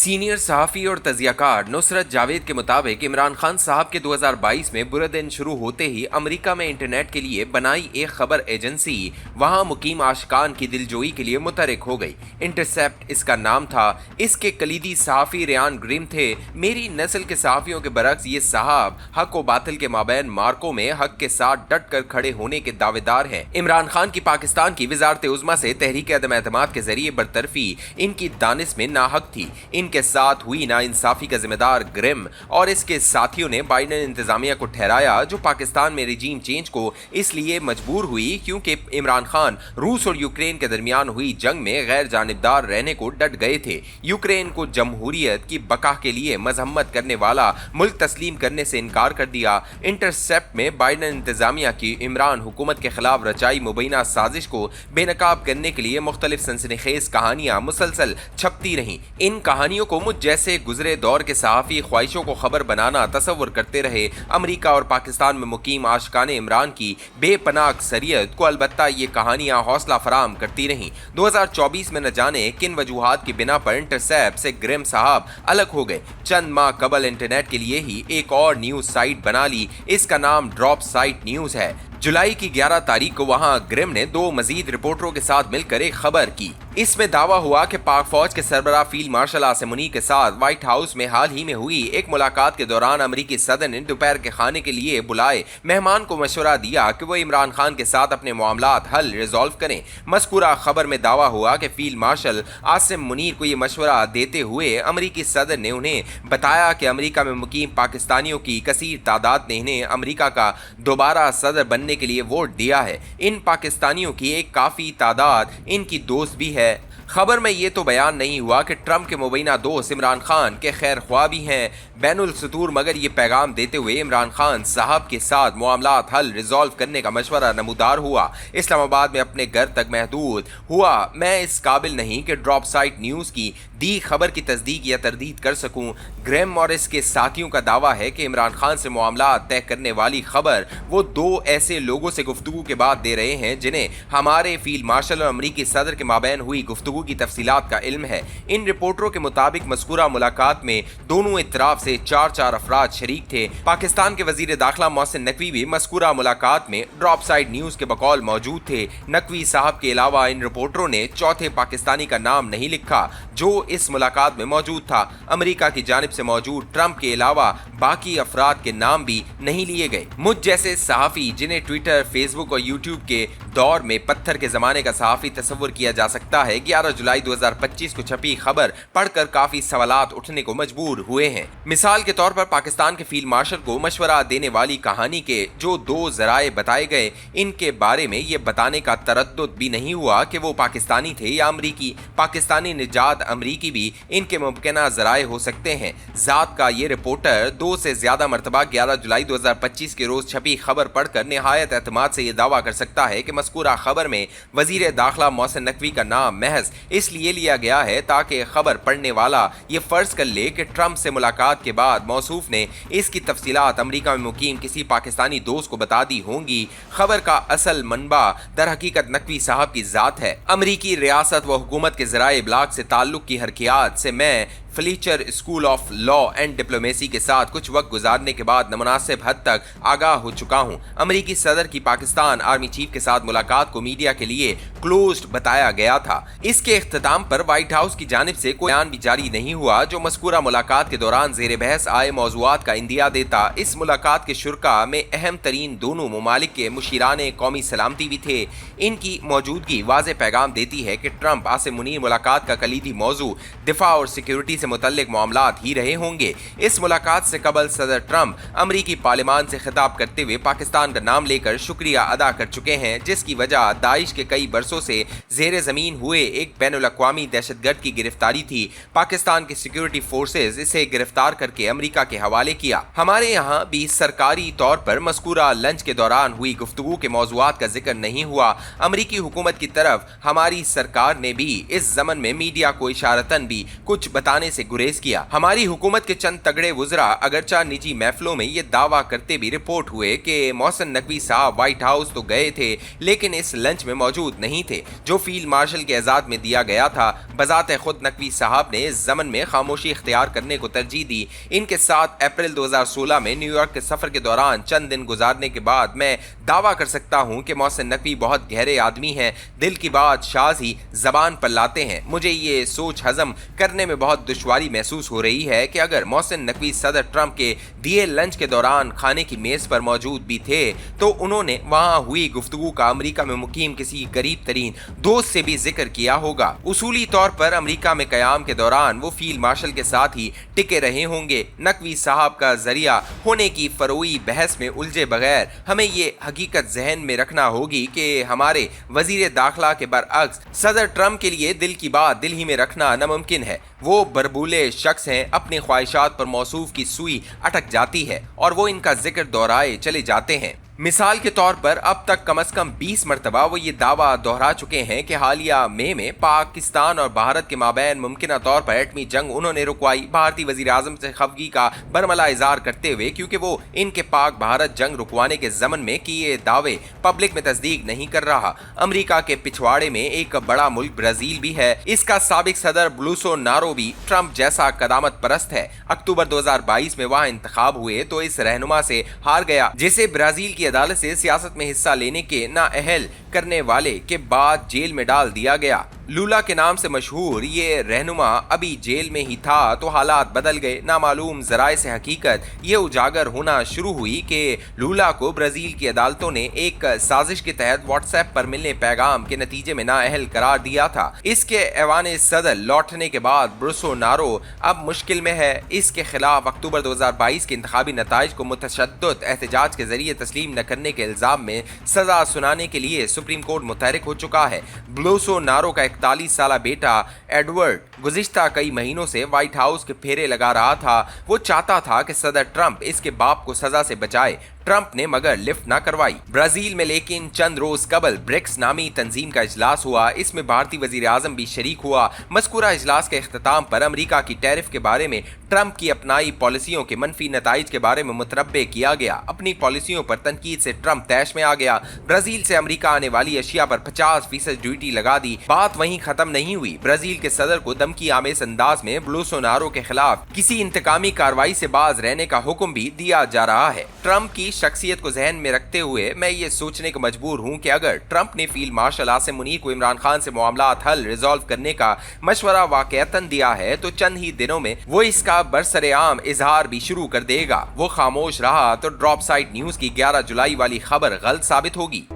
Senior सहाफ़ी और तजियाकार नुसरत जावेद के मुताबिक इमरान खान साहब के 2022 में बुरे दिन शुरू होते ही अमेरिका में इंटरनेट के लिए बनाई एक खबर एजेंसी वहां मुकीम आशिकान की दिलजोई के लिए मुतहरिक हो गई। इंटरसेप्ट इसका नाम था। इसके कलीदी सहाफ़ी रेयान ग्रिम थे। मेरी नस्ल के सहाफ़ियों के बरक्स ये साहब हक व बातिल के माबैन मार्कों में हक के साथ डट कर खड़े होने के दावेदार हैं। इमरान खान की पाकिस्तान की वजारत उज़्मा से तहरीक अदम एतमाद के जरिए बरतरफी इनकी दानिश में नाहक थी। इनके साथ हुई नाइंसाफी का जिम्मेदार ग्रिम और इसके साथियों ने बाइडेन इंतजामिया को ठहराया, जो पाकिस्तान में रिजीम चेंज को इसलिए मजबूर हुई क्योंकि इमरान खान रूस और यूक्रेन के दरमियान हुई जंग में गैर जानिबदार रहने को डट गए थे। यूक्रेन को जमहूरियत की बका के लिए मजम्मत करने वाला मुल्क तस्लीम करने से इनकार कर दिया। इंटरसेप्ट में बाइडेन इंतजामिया की इमरान हुकूमत के खिलाफ रचाई मुबैना साजिश को बेनकाब करने के लिए मुख्तलिफ सनसनीखेज कहानियां मुसलसल छपती रहीं। इन कहानियों को मुझ जैसे गुजरे दौर के सहाफ़ी ख्वाहिशों को खबर बनाना तसव्वुर करते रहे। अमेरिका और पाकिस्तान में मुकीम आशिकाने इमरान की बेपनाह अक्सरियत को अलबत्ता ये कहानियां हौसला फराम करती रहीं। 2024 में न जाने किन वजूहात की बिना पर इंटरसेप्ट से ग्रिम साहब अलग हो गए। चंद माह कबल इंटरनेट के लिए ही एक और न्यूज़ साइट बना ली। इसका नाम ड्रॉप साइट न्यूज़ है। जुलाई की 11 तारीख को वहां ग्रिम ने 2 मजीद रिपोर्टरों के साथ मिलकर एक खबर की। इसमें दावा हुआ कि पाक फौज के सरबराह फील्ड मार्शल आसिम मुनीर के साथ व्हाइट हाउस में हाल ही में हुई एक मुलाकात के दौरान अमेरिकी सदर ने दोपहर के खाने के लिए बुलाए मेहमान को मशवरा दिया कि वो इमरान खान के साथ अपने मामलात हल रिजॉल्व करें। मज़कूरा खबर में दावा हुआ कि फील्ड मार्शल आसिम मुनीर को ये मशवरा देते हुए अमेरिकी सदर ने उन्हें बताया कि अमेरिका में मुकीम पाकिस्तानियों की कसीर तादाद ने इन्हें अमेरिका का दोबारा सदर बनने के लिए वोट दिया है। इन पाकिस्तानियों की एक काफ़ी तादाद इनकी दोस्त भी है। खबर में ये तो बयान नहीं हुआ कि ट्रंप के मुबैना दोस्त इमरान खान के खैर ख्वाह भी हैं बैनुल सतूर, मगर ये पैगाम देते हुए इमरान खान साहब के साथ मामलात हल रिजॉल्व करने का मशवरा नमूदार हुआ। इस्लामाबाद में अपने घर तक महदूद हुआ। मैं इस काबिल नहीं कि ड्रॉप साइट न्यूज़ की दी खबर की तस्दीक या तरदीद कर सकूं। ग्रिम और इसके साथियों का दावा है कि इमरान खान से मामलात तय करने वाली खबर वो 2 ऐसे लोगों से गुफ्तगू के बाद दे रहे हैं जिन्हें हमारे फील्ड मार्शल और अमरीकी सदर के माबैन हुई गुफ्तगू की तफसीलात का इल्म है। इन रिपोर्टरों के मुताबिक मज़कूरा मुलाकात में दोनों इतराफ से 4 अफराद शरीक थे। पाकिस्तान के वजीर दाखिला मोहसिन नकवी भी मज़कूरा मुलाकात में ड्रॉप साइड न्यूज़ के बकौल मौजूद थे। नकवी साहब के अलावा इन रिपोर्टरों ने चौथे पाकिस्तानी का नाम नहीं लिखा जो इस मुलाकात में मौजूद था। अमेरिका की जानिब से मौजूद ट्रंप के अलावा बाकी अफराद के नाम भी नहीं लिए गए। मुझ जैसे सहाफ़ी जिन्हें ट्विटर, फेसबुक और यूट्यूब के दौर में पत्थर के ज़माने का सहाफ़ी तस्वुर किया जा सकता है, 11 जुलाई 2025 को छपी खबर पढ़कर काफ़ी सवालात उठने को मजबूर हुए हैं। मिसाल के तौर पर पाकिस्तान के फील्ड मार्शल को मशवरा देने वाली कहानी के जो 2 ज़राए बताए गए, इनके बारे में ये बताने का तरद्दुद भी नहीं हुआ कि वो पाकिस्तानी थे या अमरीकी। पाकिस्तानी निजात अमरीकी भी इनके मुमकिना ज़राए हो सकते हैं। ज़ात का ये रिपोर्टर 2 से ज़्यादा मरतबा 11 जुलाई 2025 के रोज़ छपी खबर पढ़कर निहायत एतमाद से ये दावा कर सकता है कि मज़कूरा खबर में वज़ीर दाखिला मोहसिन नकवी का नाम महज इसलिए लिया गया है ताकि खबर पढ़ने वाला ये फ़र्ज़ कर ले कि ट्रंप से मुलाकात के बाद मौसूफ ने इसकी तफसीलात अमेरिका में मुकीम किसी पाकिस्तानी दोस्त को बता दी होंगी। खबर का असल मनबा दर हकीकत नकवी साहब की ज़ात है। अमरीकी रियासत व हुकूमत के ज़राए इब्लाग से ताल्लुक़ की हरकियात से मैं Fletcher School of Law and Diplomacy के साथ कुछ वक्त गुजारने के बाद नामुनासिब हद तक आगाह हो चुका हूं। अमेरिकी सदर की पाकिस्तान आर्मी चीफ के साथ मुलाकात को मीडिया के लिए क्लोज्ड बताया गया था। इसके इख्तिताम पर व्हाइट हाउस की जानिब से कोई बयान भी जारी नहीं हुआ जो मज़कूरा मुलाकात के दौरान ज़ेर बहस आए मौज़ूआत का इंदिया देता। इस मुलाकात के शुरका में अहम तरीन दोनों ममालिक के मुशीराने कौमी सलामती भी थे। इनकी मौजूदगी वाज़े पैगाम देती है कि ट्रंप आसिम मुनीर मुलाकात का कलीदी मौजू दिफा और सिक्योरिटी मुतल्लिक मामलात ही रहे होंगे। इस मुलाकात से कबल सदर ट्रंप अमरीकी पार्लियामान से खिताब करते हुए पाकिस्तान का नाम लेकर शुक्रिया अदा कर चुके हैं, जिसकी वजह दाइश के कई बरसों से जेर ज़मीन हुए एक बैनुल-अक़वामी दहशतगर्द की गिरफ्तारी थी। पाकिस्तान की सिक्योरिटी फोर्सेज इसे गिरफ्तार करके अमरीका के हवाले किया। हमारे यहाँ भी सरकारी तौर पर मज़कूरा लंच के दौरान हुई गुफ्तगू के मौज़ूआत का जिक्र नहीं हुआ। अमरीकी हुकूमत की तरफ हमारी सरकार ने भी इस ज़मन में मीडिया को इशारतन भी कुछ बताने से गुरेज किया। हमारी हुकूमत के चंद तगड़े वुज़रा अगरचा निजी महफिलों में ये दावा करते भी रिपोर्ट हुए कि मोहसिन नकवी साहब व्हाइट हाउस तो गए थे लेकिन इस लंच में मौजूद नहीं थे जो फील्ड मार्शल के एजाज में दिया गया था। बजाते खुद नकवी साहब ने इस ज़मन में खामोशी इख्तियार करने को तरजीह दी। इनके साथ अप्रैल 2016 में न्यूयॉर्क के सफर के दौरान चंद दिन गुजारने के बाद मैं दावा कर सकता हूँ कि मोहसिन नकवी बहुत गहरे आदमी हैं, दिल की बात शाज़ ही जबान पर लाते हैं। मुझे ये सोच हजम करने में बहुत दुश्वारी महसूस हो रही है कि अगर मोहसिन नकवी सदर ट्रंप के दिए लंच के दौरान खाने की मेज पर मौजूद भी थे तो उन्होंने वहां हुई गुफ्तगू का अमेरिका में मुकीम किसी करीब तरीन दोस्त से भी जिक्र किया होगा। उसूली तौर पर अमेरिका में कयाम के दौरान वो फील्ड मार्शल के साथ ही टिके रहे होंगे। नकवी साहब का जरिया होने की फरोई बहस में उलझे बगैर हमें ये हकीकत जहन में रखना होगी कि हमारे वजीर दाखिला के बरअक्स सदर ट्रंप के लिए दिल की बात दिल ही में रखना नामुमकिन है। वो बरबूले शख्स हैं, अपनी ख्वाहिशात पर मौसूफ की सुई अटक जाती है और वो इनका जिक्र दोहराए चले जाते हैं। मिसाल के तौर पर अब तक कम से कम 20 मरतबा वो ये दावा दोहरा चुके हैं कि हालिया मई में पाकिस्तान और भारत के माबैन मुमकिन तौर पर एटमी जंग उन्होंने रुकवाई। भारतीय वजीर आजम से खफगी का बरमला इजहार करते हुए क्योंकि वो इनके पाक भारत जंग रुकवाने के जमन में किए दावे पब्लिक में तस्दीक नहीं कर रहा। अमरीका के पिछवाड़े में एक बड़ा मुल्क ब्राजील भी है। इसका साबिक सदर बोल्सोनारो भी ट्रंप जैसा कदामत परस्त है। अक्टूबर 2022 में वहाँ इंतखाब हुए तो इस रहनुमा से हार गया जिसे ब्राजील की अदालत से सियासत में हिस्सा लेने के नाअहल करने वाले के बाद जेल में डाल दिया गया। लूला के नाम से मशहूर ये रहनुमा अभी जेल में ही था तो हालात बदल गए। नामालूम जराए से हकीकत ये उजागर होना शुरू हुई कि लूला को ब्राजील की अदालतों ने एक साजिश के तहत व्हाट्सएप पर मिलने पैगाम के नतीजे में नाअहल करार दिया था। इसके ऐवान सदर लौटने के बाद बोल्सोनारो अब मुश्किल में है। इसके खिलाफ अक्टूबर 2022 के इंतखाबी नताइज को मुतशद्दिद एहतजाज के जरिए तस्लीम न करने के इल्जाम में सजा सुनाने के लिए सुप्रीम कोर्ट मुतहरिक हो चुका है। बोल्सोनारो का 41 साला बेटा एडवर्ड गुज़िश्ता कई महीनों से व्हाइट हाउस के फेरे लगा रहा था। वो चाहता था कि सदर ट्रंप इसके बाप को सजा से बचाए। ट्रंप ने मगर लिफ्ट ना करवाई। ब्राजील में लेकिन चंद रोज कबल ब्रिक्स नामी तंजीम का इजलास हुआ। इसमें भारतीय वजीर आजम भी शरीक हुआ। मज़कूरा इजलास के इख्तिताम पर अमेरिका की टैरिफ के बारे में ट्रंप की अपनाई पॉलिसियों के मनफी नताइज के बारे में मुतनब्बे किया गया। अपनी पॉलिसियों पर तनकीद से ट्रंप तैश में आ गया। ब्राजील से अमेरिका आने वाली अशिया पर 50% ड्यूटी लगा दी। बात वहीं खत्म नहीं हुई। ब्राजील के सदर को धमकी आमेज अंदाज में बोल्सोनारो के खिलाफ किसी इंतकामी कार्रवाई से बाज रहने का हुक्म भी दिया जा रहा है। ट्रंप की शख्सियत को जहन में रखते हुए मैं ये सोचने को मजबूर हूँ कि अगर ट्रंप ने फील्ड मार्शल आसिम मुनीर को इमरान खान से मामलात हल रिजॉल्व करने का मशवरा वाकईतन दिया है तो चंद ही दिनों में वो इसका बरसरेआम इजहार भी शुरू कर देगा। वो खामोश रहा तो ड्रॉप साइट न्यूज की 11 जुलाई वाली खबर गलत साबित होगी।